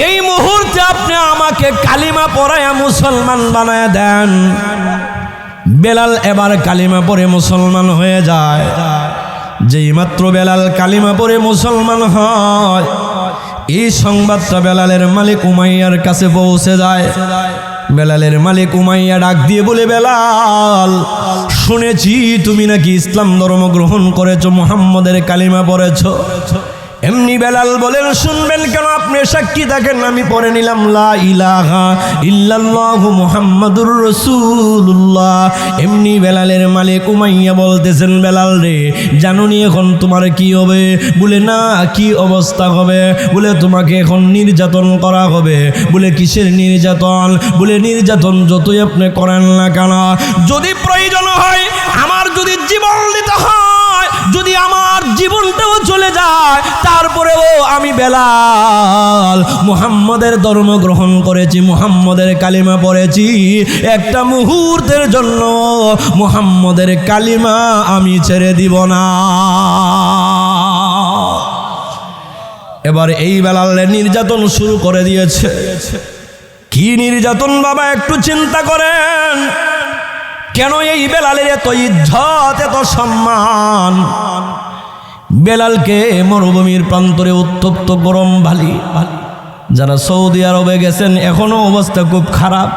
এই মুহূর্তে আপনি আমাকে কালিমা পড়ায়া মুসলমান বানায়া দেন। বেলাল এবার কালিমা পড়ে মুসলমান হয়ে যায়। যেই মাত্র বেলাল কালিমা পড়ে মুসলমান হয়, এই সংবাদটা বেলালের মালিক উমাইয়ার কাছে পৌঁছে যায়। বেলালের মালিক উমাইয়া ডাক দিয়ে বলে, বেলাল, শুনেছি তুমি নাকি ইসলাম ধর্ম গ্রহণ করেছো, মুহাম্মদের কালিমা পড়েছো। এমনি বেলাল বলেন, শুনবেন কেন, আপনি সাক্ষী থাকেন, আমি পড়ে নিলাম লা ইলাহা ইল্লাল্লাহু মুহাম্মাদুর রাসূলুল্লাহ। এমনি বেলালের মালিক উমাইয়া বলতেছেন, বেলাল রে, জানুনি এখন তোমার কি হবে? বলে, না, কি অবস্থা হবে? বলে, তোমাকে এখন নির্যাতন করা হবে। বলে, কিসের নির্যাতন? বলে, নির্যাতন যতই আপনি করেন না কেন, যদি প্রয়োজন হয়, আমার যদি জীবন দিতে হয়, যদি আমার জীবনটাও চলে যায়, তারপরেও আমি বেলাল মুহাম্মদের ধর্ম গ্রহণ করেছি, মুহাম্মদের কালিমা পড়েছি, একটা মুহূর্তের জন্য মুহাম্মদের কালিমা আমি ছেড়ে দিব না। এবার এই বেলালের নির্যাতন শুরু করে দিয়েছে। কি নির্যাতন বাবা, একটু চিন্তা করেন। কেন এই বেলালের এত ইজ্জত, এত সম্মান? বেলালকে মরুভূমির প্রান্তরে উত্তপ্ত গরম বালি, যারা সৌদি আরবে গেছেন এখনো অবস্থা খুব খারাপ,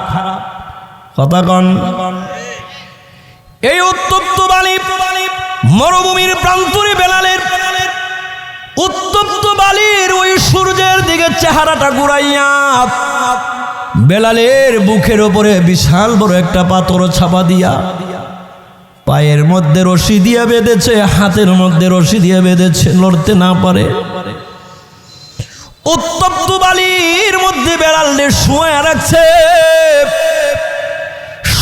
কথা কন। এই উত্তপ্ত বালি, মরুভূমির প্রান্তরে বেলালের উত্তপ্ত বালির ওই সূর্যের দিকে চেহারাটা ঘুরাইয়া বেলালের বুকের ওপরে বিশাল বড় একটা পাথর ছাপা দিয়া, পায়ের মধ্যে রশি দিয়ে বেঁধেছে, হাতের মধ্যে রশি দিয়ে বেঁধেছে, লড়তে না পারে। উত্তপ্ত বালির মধ্যে বেলালকে শুয়ে রাখছে,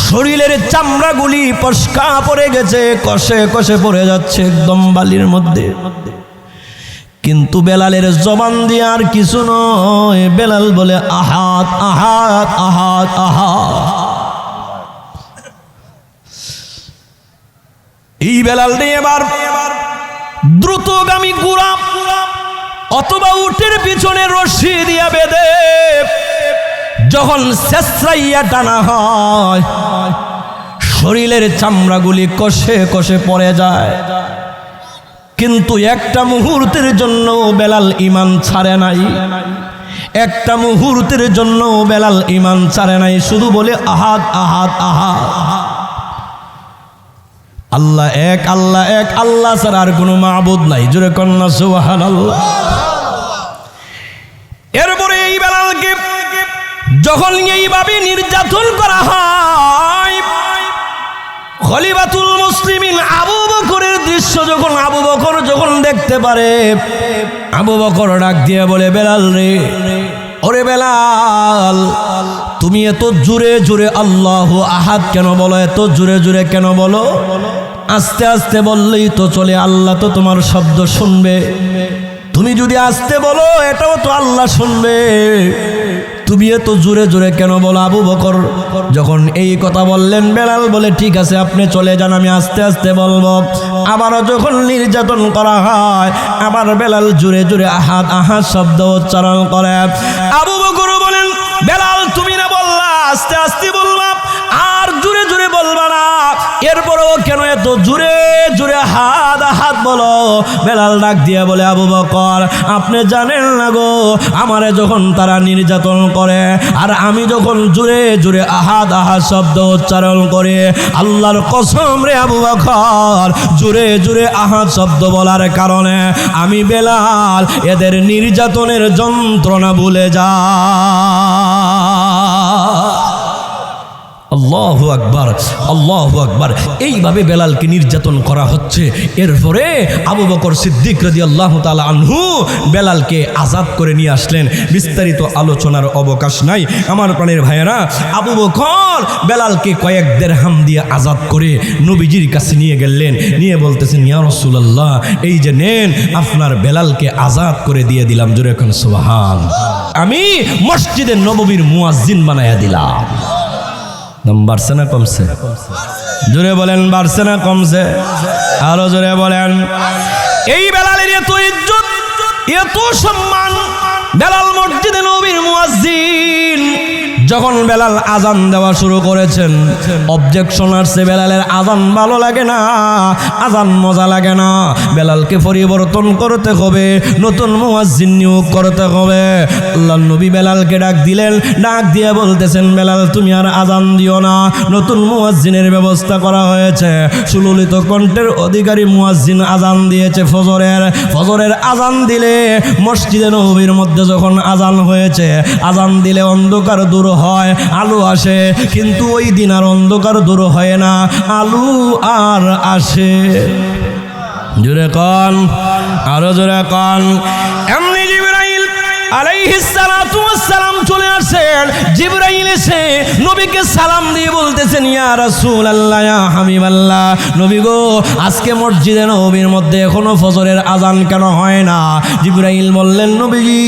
শরীরের চামড়াগুলি পশকা পড়ে গেছে, কষে কষে পড়ে যাচ্ছে একদম বালির মধ্যে। কিন্তু বেলালের জবান দিয়ে আর কিছু নয়, বেলাল বলে, আহাত আহাত আহাত আহাত। এই বেলাল নিয়ে এবার দ্রুতগামী ঘোড়া অথবা উটের পিছনে রশি দিয়া বেঁধে যখন শেষরাইয়া টানা হয়, শরীরের চামড়াগুলি কষে কষে পড়ে যায়। কিন্তু একটা মুহূর্তের জন্য বেলাল ঈমান ছাড়ে নাই, একটা মুহূর্তের জন্য বেলাল ঈমান ছাড়ে নাই, শুধু বলে আহাদ আহাদ আহাদ। আল্লাহ এক, আল্লাহ এক, আল্লাহ ছাড়া আর কোনো মাবুদ নাই। জোরে কন্যা সুবহানাল্লাহ। এরপরে এই বেলালকে যখন এইভাবে নির্যাতন করা হয়, খলিফাতুল মুসলিমিন আবু বকরের দৃশ্য যখন আবু বকর যখন দেখতে পারে, আবু বকর ডাক দিয়ে বলে, বেলাল রে, ওরে বেলাল, তুমি এত জোরে জোরে আল্লাহু আহাদ কেন বলো? এত জোরে জোরে কেন বলো? আস্তে আস্তে বললেই তো চলে, আল্লাহ তো তোমার শব্দ শুনবে। তুমি যদি আস্তে বলো, এটাও তো আল্লাহ শুনবে। তুমি এত জোরে জোরে কেন বলো? আবু বকর যখন এই কথা বললেন, বেলাল বলে, ঠিক আছে, আপনি চলে যান, আমি আস্তে আস্তে বলবো। আবারও যখন নির্যাতন করা হয়, আবার বেলাল জোরে জোরে আহাদ আহাদ শব্দ উচ্চারণ করে। আবু বকর বলেন, বেলাল, তুমি না বললা আস্তে আস্তে বলবা, আর এরপরেও কেন এত জোরে জোরে হাত বলো? বেলাল ডাক দিয়ে বলে, আবু বকর আপনি জানেন না গো, আমারে যখন তারা নির্যাতন করে আর আমি যখন জোরে জোরে আহাদ শব্দ উচ্চারণ করে, আল্লাহর কসম রে আবু বকর, জোরে জোরে আহাদ শব্দ বলার কারণে আমি বেলাল এদের নির্যাতনের যন্ত্রণা ভুলে যা। আল্লাহু আকবার, আল্লাহু আকবার। এইভাবে বেলালকে নির্যাতন করা হচ্ছে। এরপরে আবু বকর সিদ্দিক রাদিয়াল্লাহু তাআলা আনহু বেলালকে আজাদ করে নিয়ে আসলেন। বিস্তারিত আলোচনার অবকাশ নাই আমার প্রাণের ভাইয়েরা। আবু বকর বেলালকে কয়েক দিরহাম দিয়ে আজাদ করে নবীজির কাছে নিয়ে গেলেন। নিয়ে বলতেছেন, ইয়া রাসূলুল্লাহ, এই যে নেন, আপনার বেলালকে আজাদ করে দিয়ে দিলাম। জোরে এখন সুবহান। আমি মসজিদে নববীর মুয়াজ্জিন বানায়া দিলাম। দাম বাড়ছে না কমছে? জোরে বলেন, বাড়ছে না কমছে? আরো জোরে বলেন। এই বেলালের এত ইজ্জত, এত সম্মান, বেলাল মসজিদে নবীর মুয়াজ্জিন। যখন বেলাল আজান দেওয়া শুরু করেছেন, অবজেকশন আসছে, বেলালের আজান ভালো লাগে না, আজান মজা লাগে না, বেলালকে পরিবর্তন করতে হবে, নতুন মুয়াজ্জিন নিয়োগ করতে হবে। আল্লাহর নবী বেলালকে ডাক দিলেন, ডাক দিয়ে বলতেছেন, বেলাল তুমি আর আজান দিও না, নতুন মুয়াজ্জিনের ব্যবস্থা করা হয়েছে। সুললিত কণ্ঠের অধিকারী মুয়াজ্জিন আজান দিয়েছে ফজরের আজান দিলে, মসজিদে নববীর মধ্যে যখন আজান হয়েছে, আজান দিলে অন্ধকার দূর হয়, আলো আসে, কিন্তু ওই দিন আর অন্ধকার দূর হয় না, আলো আর আসে। জোরে কান, আরো জোরে কান। এমনি জিবরাইল আলাইহিস সালাতু ওয়াস সালাম চলে আসেন। জিবরাইল এসে নবীকে সালাম দিয়ে বলতেছেন, ইয়া রাসূলুল্লাহ, ইয়া হাবিবাল্লাহ, নবী গো, আজকে মসজিদে নববীর মধ্যে এখনো ফজরের আজান কেন হয় না? জিবরাইল বললেন, নবীজি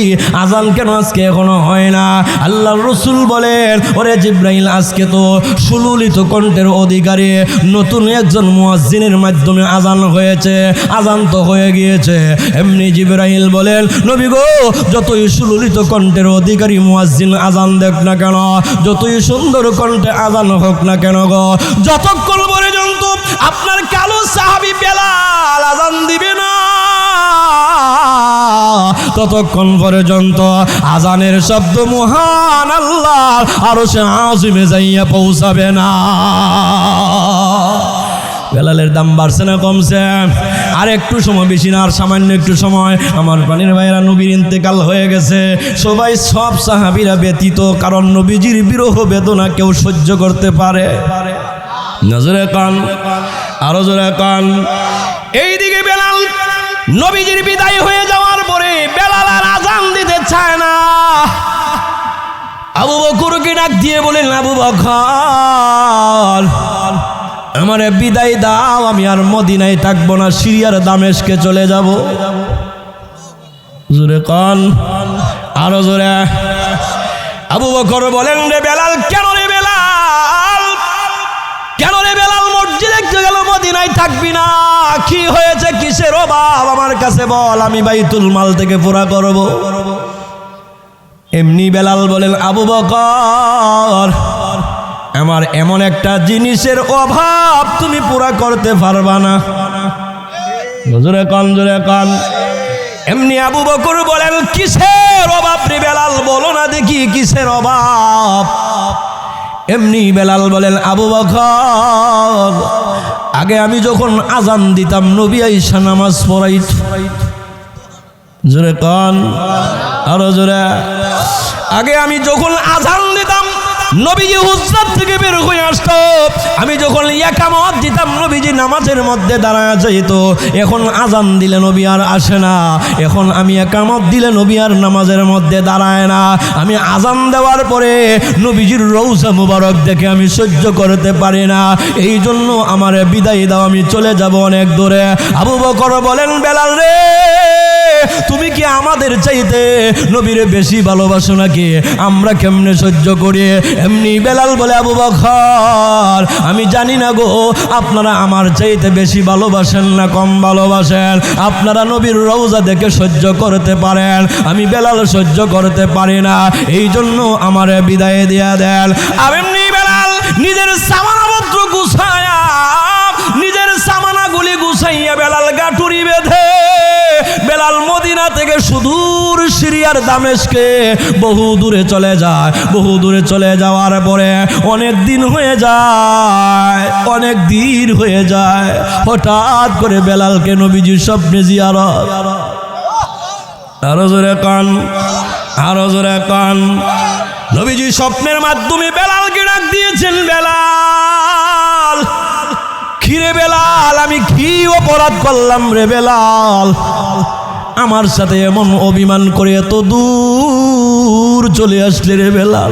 আজান কেন আজকে এখনো হয় না? আল্লাহর রাসূল বলেন, ওরে জিবরাইল, আজকে তো সুললিত কণ্ঠের অধিকারী নতুন একজন মুয়াজ্জিনের মাধ্যমে আজান হয়েছে, আজান তো হয়ে গিয়েছে। এমনি জিবরাইল বলেন, নবী গো, যতই সুললিত কণ্ঠের অধিকারী মুয়াজ্জিন আজান দেখ না কেন, যতই সুন্দর কণ্ঠে আজান হোক না কেন গো, যতক্ষণ পর্যন্ত আপনার কালো সাহাবী বেলাল আজান দিবে না, ততক্ষণ পর্যন্ত আজানের শব্দ মহান আল্লাহর আরশে আজিমে যাইয়া পৌঁছাবে না। বেলালের দাম বাড়ছে না কমছে? আর একটু সময়, বেশি না, আর সামান্য একটু সময়, আমার প্রাণের ভাইয়েরা, নবীর ইন্তেকাল হয়ে গেছে। সবাই, সব সাহাবীরা ব্যতীত, কারণ নবীজির বিরহ বেদনা কেউ সহ্য করতে পারে? নজরে কান, আরো জোরে কান। এইদিকে বেলাল নবীজির বিদায় হয়ে যাওয়ার পরে বেলাল আর আজান দিতে চায় না। আবু বকরকে ডাক দিয়ে বলেন, আবু বকর, আমারে বিদায় দাও, আমি আর মদিনায় থাকবো না, সিরিয়ার দামেস্কে চলে যাব। জোরে কান, আরো জোরে। আবু বকর বলেন, রে বেলাল, কেন রে বেলাল, কেন রে বেলাল মসজিদে গেল, মদিনায় থাকবি না? কি হয়েছে, কিসের অভাব আমার কাছে বল, আমি বাইতুল মাল থেকে পুরা করব। এমনি বেলাল বলেন, আবু বকর, আমার এমন একটা জিনিসের অভাব তুমি পুরা করতে পারবা না। জোরে কান, জোরে কান। এমনি আবু বকর বলেন, কিসের অভাব রে বেলাল, বলো না দেখি কিসের অভাব? এমনি বেলাল বলেন, আবু বকর, আগে আমি যখন আজান দিতাম নবী আইসা নামাজ পড়াইত। জোরে কান, আরো জোরে। আগে আমি যখন আজান দিতাম নবীজি হুজরাত থেকে বের হয়ে আসতো, আমি যখন ইকামত দিতাম নবীজি নামাজের মধ্যে দাঁড়ায় যাইতো। এখন আজান দিলে নবী আর আসে না, এখন আমি ইকামত দিলে নবী আর নামাজের মধ্যে দাঁড়ায় না। আমি আজান দেওয়ার পরে নবীজির রওজা মুবারক দেখে আমি সহ্য করতে পারি না, এই জন্য আমার বিদায় দাও, আমি চলে যাব অনেক দূরে। আবু বকর বলেন, বেলাল রে, তুমি কি আমাদের চাইতে নবীরে বেশি ভালোবাসো নাকি? আমরা কেমনে সহ্য করি? এমনি বেলাল বলে, আবু বকর, আমি জানি না গো, আপনারা আমার চাইতে বেশি ভালোবাসেন না কম ভালোবাসেন। আপনারা নবীর রওজা দেখে সহ্য করতে পারেন, আমি বেলাল সহ্য করতে পারি না, এই জন্য আমার বিদায় দিয়া দেন। আর এমনি বেলাল নিজের সামানাপত্র গুছায়া থেকে সুদূর সিরিয়ার দামেস্কে বহু দূরে চলে যায়। বহু দূরে চলে যাওয়ার পরে অনেক দিন হয়ে যায়, অনেক দিন হয়ে যায়। হঠাৎ করে বেলালকে নবীজির স্বপ্নে জিয়ারত। আরো জোরে কান, আরো জোরে কান। নবীজি স্বপ্নের মাধ্যমে বেলালকে ডাক দিয়েছেন, বেলাল, কিরে বেলাল, আমি কি অপরাধ করলাম রে বেলাল? আমার সাথে এমন অভিমান করে এত দূর চলে আসলে রে বেলাল?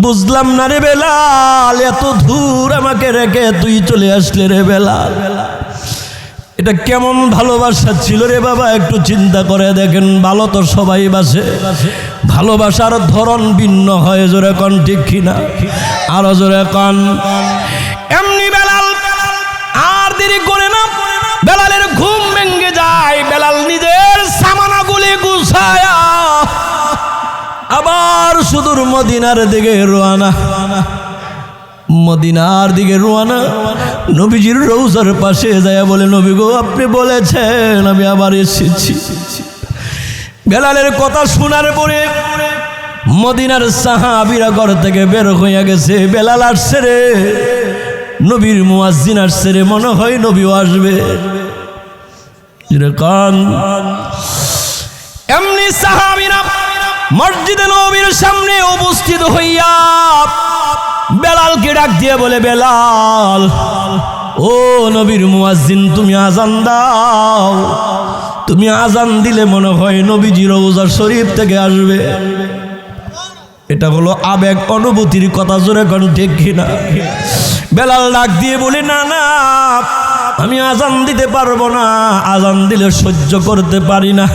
বুঝলাম না রে বেলাল, এত দূর আমাকে রেখে তুই চলে আসলে রে বেলাল। এটা কেমন ভালোবাসা ছিল রে বাবা, একটু চিন্তা করে দেখেন। ভালো তো সবাই বাসে, ভালোবাসার ধরন ভিন্ন হয়। জোরে কন ঠিক কিনা? আরো জোরে কন। এমনি বেলাল আর দেরি করে না, বেলালের ঘুম ভেঙে যায়। বেলাল নিজের সামানাগুলি গুছায়া আবার সুদূর মদিনার দিকে রওনা, মদিনার দিকে রওনা। নবীজির রওজার পাশে যায় বলে, নবী গো, আপনি বলেছেন আমি আবার এসেছি। বেলালের কথা শোনার পরে মদিনার সাহাবীরা ঘর থেকে বের হয়ে গেছে। বেলাল আসছে রে, নবীর মুয়াজ্জিন আসছে রে, মনে হয় নবীও আসবে। এমনি সাহাবীরা মসজিদে নবীর সামনে উপস্থিত হইয়া বেলালকে ডাক দিয়ে বলে, বেলাল, ও নবীর মুয়াজ্জিন, তুমি আজান দাও। তুমি আজান দিলে মনে হয় নবীজি রওজা শরীফ থেকে আসবে। এটা হলো আবেগ অনুভূতির কথা। জোরে কোন ঠিক কিনা? বেলাল ডাক দিয়ে বলে, না না, আমি আজান দিতে পারবো না, আজান দিলে সহ্য করতে পারি না।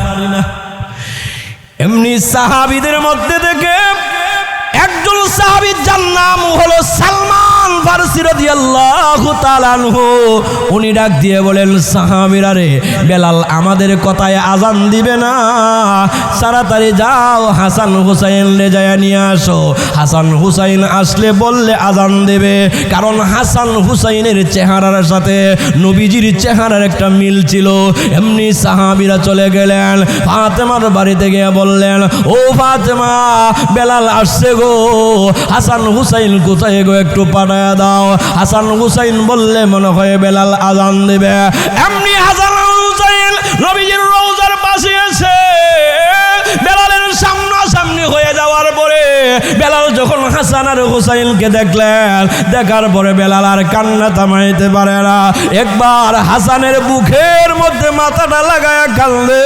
এমনি সাহাবীদের মধ্যে থেকে একজন সাহাবীর যার নাম হলো সালমান ফারসি রাদিয়াল্লাহু তাআলা আনহু, উনি ডাক দিয়ে বলেন, সাহাবীরা রে, বেলাল আমাদের কথায় আজান দিবে না, তাড়াতাড়ি যাও হাসান হুসাইন লে যায় নিয়ে আসো। হাসান হুসাইন আসলে বললে আজান দেবে, কারণ হাসান হুসাইনের চেহারার সাথে নবীজির চেহারার একটা মিল ছিল। এমনি সাহাবীরা চলে গেলেন, ফাতেমার বাড়িতে গিয়ে বললেন, ও ফাতেমা, বেলাল আসছে গো, হাসান হুসাইন কোথায় গো, একটু পাঠায়া দাও। হাসান হুসাইন বললে মনে হয় বেলাল আজান দেবে। এমনি হাসান হুসাইন নবীজির রওজার পাশে এসে বেলালের সামনাসামনি হয়ে যাওয়ার পরে বেলাল যখন হাসান আর হুসাইনকে দেখলেন, দেখার পরে বেলাল আর কান্না থামাইতে পারে না। একবার হাসানের বুকের মধ্যে মাথাটা লাগায় কান্দে,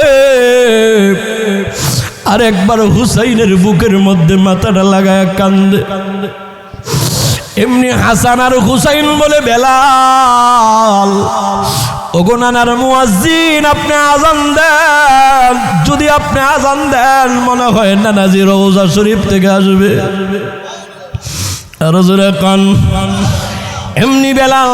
আর একবার হুসাইনের বুকের মধ্যে মাথাটা লাগায় কান্দে। এমনি হাসান আর হুসাইন বলে, বেলাল, ওগো নানার মুয়াজ্জিন, আপনি আজান দেন। যদি আপনি আজান দেন মনে হয় নানাজি রওজা শরীফ থেকে আসবে। আর জোরে কান। এমনি বেলাল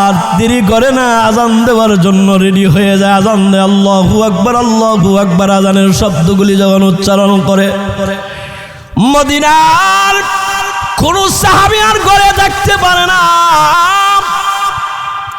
আর দেরি করে না, আজান দেওয়ার জন্য রেডি হয়ে যায়। আজান দেয়, আল্লাহু আকবার, আল্লাহু আকবার। আজানের শব্দগুলি যখন উচ্চারণ করে, মদিনার কোন সাহাবী আর ঘরে থাকতে পারে না।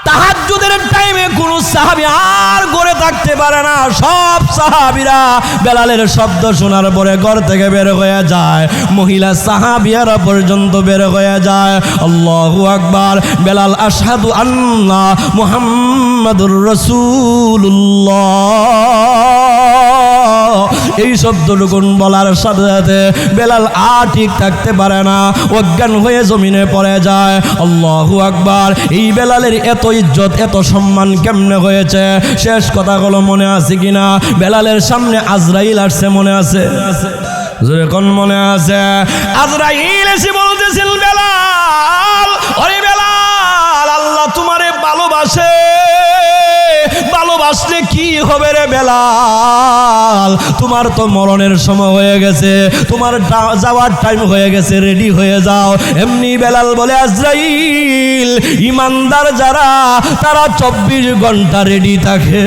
তাহাজ্জুদের টাইমে কোন সাহাবী আর ঘরে থাকতে পারে না। সব সাহাবীরা বেলালের শব্দ শোনার পরে ঘর থেকে বের হয়ে যায়। মহিলা সাহাবীরা পর্যন্ত বের হয়ে যায়। আল্লাহু আকবার। বেলাল আশহাদু আন্না মুহাম্মাদুর রাসূলুল্লাহ, এই শব্দটুকু বলার সাথে সাথে বেলাল আর ঠিক থাকতে পারে না, অজ্ঞান হয়ে জমিনে পড়ে যায়। আল্লাহু আকবার। এই বেলালের এত ইজ্জত, এত সম্মান কেমনে হয়েছে? শেষ কথাগুলো মনে আছে কিনা? বেলালের সামনে আজরাইল আসছে, মনে আছে? যখন মনে আছে, আজরাইল এসে বলতেছিল, বেলাল, ওরে বেলাল, আল্লাহ তোমারে ভালোবাসে, ভালোবাসলে কি হবে রে বেলাল? তোমার তো মরণের সময় হয়ে গেছে, তোমার যাওয়ার টাইম হয়ে গেছে, রেডি হয়ে যাও। এমনি বেলাল বলে, আজরাইল, ইমানদার যারা তারা 24 ঘন্টা রেডি থাকে।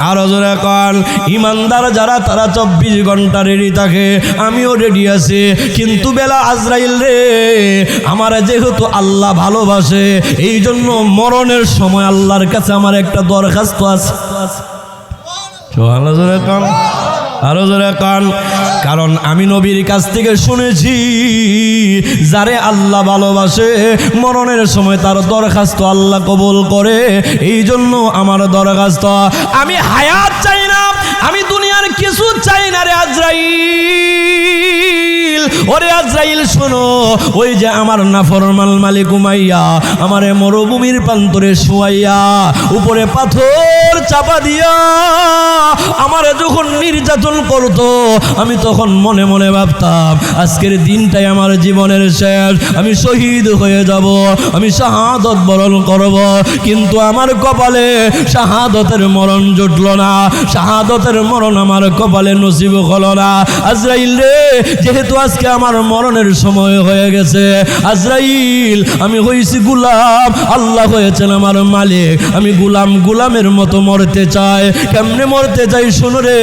আরো জোরে কন। ইমানদার যারা তারা 24 ঘন্টা রেডি থাকে, আমিও রেডি আছি। কিন্তু বেলা আজরাইল রে, আমার যেহেতু আল্লাহ ভালোবাসে, এই জন্য মরণের সময় আল্লাহর কাছে আমার একটা দরখাস্ত আছে। সুবহানাল্লাহ জোরে কন, আরো জোরে কন। কারণ আমি নবীর কাছ থেকে শুনেছি, যারে আল্লাহ ভালোবাসে মরণের সময় তার দরখাস্ত আল্লাহ কবুল করে। এই জন্য আমার দরখাস্ত, আমি হায়াত চাই না, আমি দুনিয়ার কিছু চাই না রে আজরাইল। ওরে আজরাইল শোনো, ওই যে আমার নাফরমান মালিক উমাইয়া আমারে মরুভূমির প্রান্তরে শুয়াইয়া উপরে পাথর চাপা দিয়া আমারে যখন নির্যাতন করতো, আমি তখন মনে মনে ভাবতাম আজকের দিনটাই আমার জীবনের শেষ, আমি শহীদ হয়ে যাব, আমি শাহাদত বরণ করব। কিন্তু আমার কপালে শাহাদতের মরণ জুটল না, শাহাদতের মরণ আমার কপালে নসিব হলো না। আজরাইল রে, যেহেতু আজকে আমার মরণের সময় হয়ে গেছে, আজরাইল আমি হইছি গোলাম, আল্লাহ হয়েছেন আমার মালিক। আমি গোলামের মতো মরতে চাই। কেমনে মরতে চাই শুনো রে,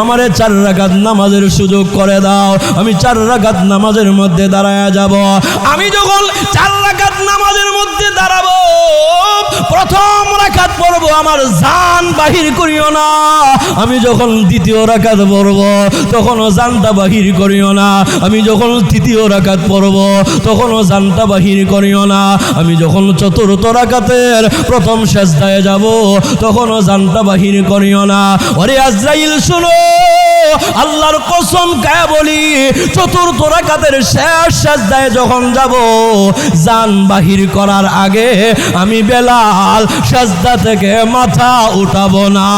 আমারে 4 রাকাত নামাজের সুযোগ করে দাও, আমি 4 রাকাত নামাজের মধ্যে দাঁড়ায়া যাব। আমি যখন 4 রাকাত নামাজের মধ্যে দাঁড়াবো, প্রথম রাকাত পড়ব, আমার জান বাহির করিও না। আমি যখন দ্বিতীয় রাকাত পড়ব, তখনও জানটা বাহির করিও না। আমি যখন তৃতীয় রাকাত পড়ব, তখনও জানটা বাহির করিও না। আমি যখন চতুর্থ রাকাতের প্রথম সেজদায় যাব, তখনও জানটা বাহির করিও না। ওরে আজরাইল শুনো, আল্লাহর কসম খায়া বলি, চতুর্থ রাকাতের শেষ সেজদায় যখন যাব, জান বাহির করার আগে আমি বেলাল সেজদা থেকে মাথা উঠাবো না।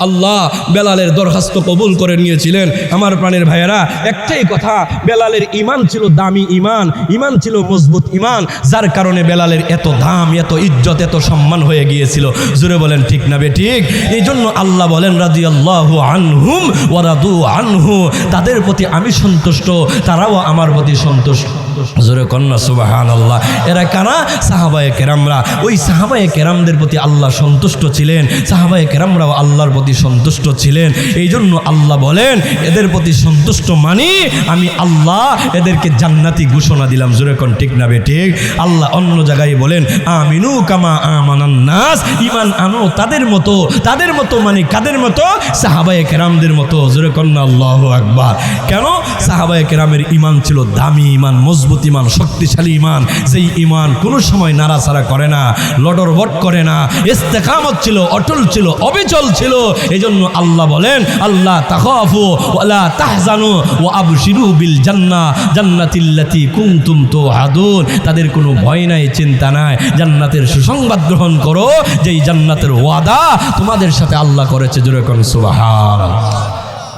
আল্লাহ বেলালের দরখাস্ত কবুল করে নিয়েছিলেন। আমার প্রাণের ভাইয়েরা, একটাই কথা, বেলালের ঈমান ছিল দামি ঈমান, ঈমান ছিল মজবুত ঈমান, যার কারণে বেলালের এত দাম, এত ইজ্জত, এত সম্মান হয়ে গিয়েছিল। জোরে বলেন ঠিক না বে ঠিক? এই জন্য আল্লাহ বলেন রাদিয়াল্লাহু আনহুম ওয়া রাদু আনহু, তাদের প্রতি আমি সন্তুষ্ট, তারাও আমার প্রতি সন্তুষ্ট। জোরে কন্যা সুবহানাল্লাহ। এরা কারা? সাহাবায়ে কেরামরা। ওই সাহাবায়ে কেরামদের প্রতি আল্লাহ সন্তুষ্ট ছিলেন, সাহাবায়ে কেরামরাও আল্লাহর প্রতি সন্তুষ্ট ছিলেন। এই জন্য আল্লাহ বলেন, এদের প্রতি সন্তুষ্ট মানি আমি আল্লাহ এদেরকে জান্নাতি ঘোষণা দিলাম। জোরে কোন ঠিক না বে ঠিক? আল্লাহ অন্য জায়গায় বলেন আমিনু কামা আমানান নাস, ঈমান আনো তাদের মতো। তাদের মতো মানে কাদের মতো? সাহাবায়ে কেরামদের মতো। জোরে কোন আল্লাহু আকবার। কেন? সাহাবায়ে কেরামের ঈমান ছিল দামি ঈমান, মজবুত ঈমান, শক্তিশালী ঈমান, যেই ঈমান কোনো সময় নাড়াচাড়া করে না, লডরবট করে না, ইস্তেকামত ছিল, অটল ছিল, অবিচল ছিল। এই জন্য আল্লাহ বলেন আল্লাহ তাখাফু ওয়ালা তাহজানু ওয়া আবশিরু বিল জান্নাহ জান্নাতিল্লাতী কুনতুম তুআদুন। তাদের কোনো ভয় নাই, চিন্তা নাই, জান্নাতের সুসংবাদ গ্রহণ করো, যেই জান্নাতের ওয়াদা তোমাদের সাথে আল্লাহ করেছে। জোরে কোন সুবহানাল্লাহ।